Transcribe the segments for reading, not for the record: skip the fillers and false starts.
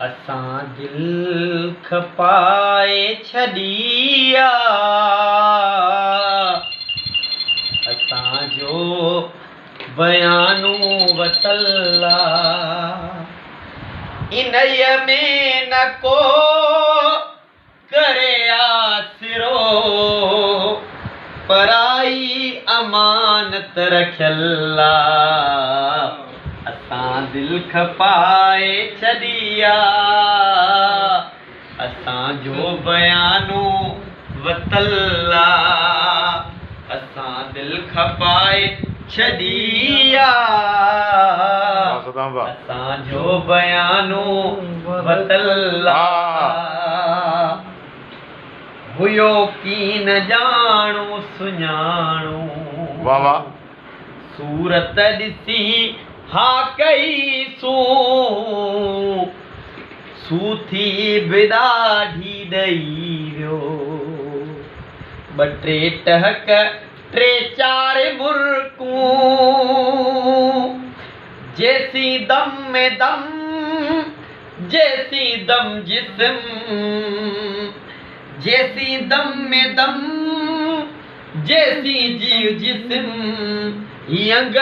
असां दिल खपाए छॾिया असांजो बयानू वतल्ला इनय में न को करे आसिरो पराई अमानत रखियल्ला असां दिल खपाए छॾिया असांजो बयानू वतल्ला असां दिल खपाए छॾिया असांजो बयानू वतल्ला हुयो की न ॼाणो सुञाणो वाह वाह सूरत ॾिसी हा कई सूथी बि ॾाढी ॾई वियो ॿ टे टहक टे चारि मुर्कूं जेसी दम में दम जेसी दम जिस्म जेसी दम में दम जैसी जीव जिस्म यंग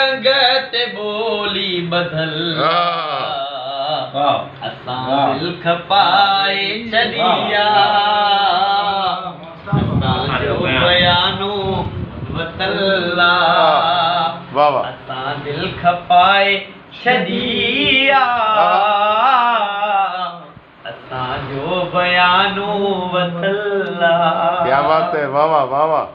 ते बोली बदल असां दिल खपाए छॾिया असांजो बयानू वतल्ला असां दिल खपाए छॾिया असांजो बयानू वतल्ला क्या बात है वाह वाह वाह वाह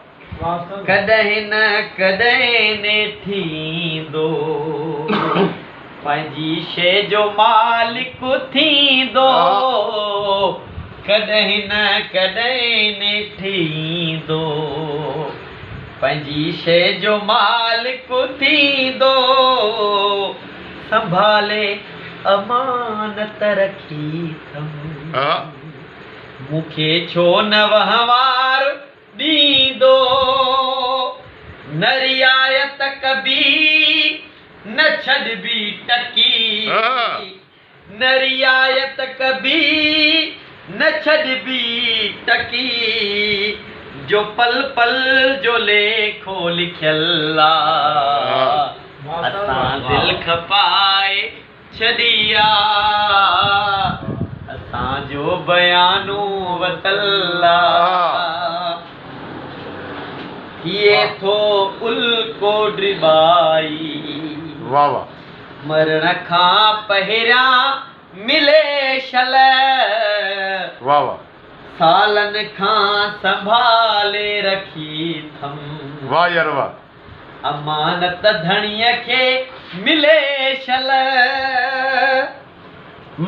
कॾहिं न कॾहिं ने थींदो पंहिंजी शइ जो मालिक थींदो कॾहिं न कॾहिं ने थींदो पंहिंजी शइ जो मालिक थींदो संभाले अमानत रखी मूंखे छो न वहिंवार ॾींदो न रियायत कबी न छॾबी टकी न रियायत कबी न छॾबी टकी जो पल पल जो लेखो लिखियल्ला असां दिल खपाए छॾिया असांजो बयानू वतल्ला ये थो उल्को ड्रिबाई वाह वाह मरण खां पहिरियां मिले शल वाह वाह सालन खां संभाले रखी थम वाह यार वाह अमानत धणीअ खे मिले शल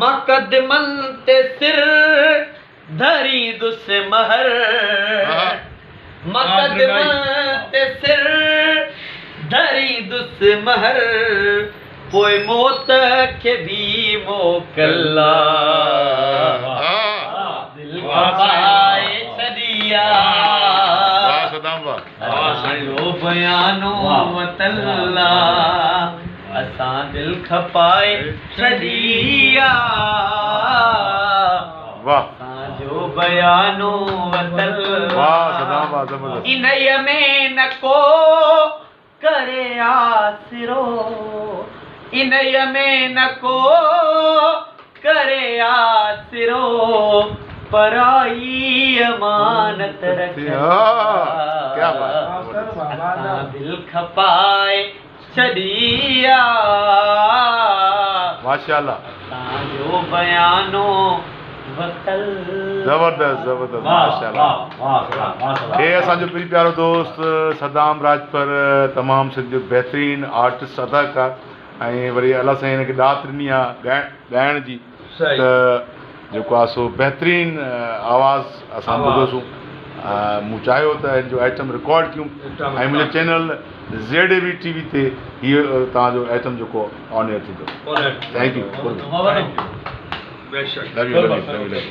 मक़दमनि ते सिर धरी दुस महर मक़दमनि ते सिर धरी दुस महर पोइ मौत खे बि मोकल्ला दिल खपाए छॾिया असांजो बयानू वतल्ला असां दिल खपाए छॾिया असांजो बयानू वतल्ला इनय में न को करे आसिरो इनय में न को करे आसिरो पराई अमानत रखिया असां दिल खपाए छॾिया माशाअल्लाह असांजो बयानो जबरदस्त जबरदस्त माशाअल्लाह ये असांजो प्री प्यारो दोस्त सदाम राजपर तमाम सिंध बेहतरीन आर्टिस्ट अदाकार ऐं वरी अलाह साईं हिनखे दात ॾिनी आहे ॻाइण जी त जेको आहे सो बेहतरीन आवाज़ असां ॿुधोसीं मूं चाहियो त हिन जो आइटम रिकॉर्ड कयूं ऐं मुंहिंजे चैनल ZAB TV ते इहो तव्हांजो आइटम जेको ऑन एयर थींदो थैंक यू बेशक लव यू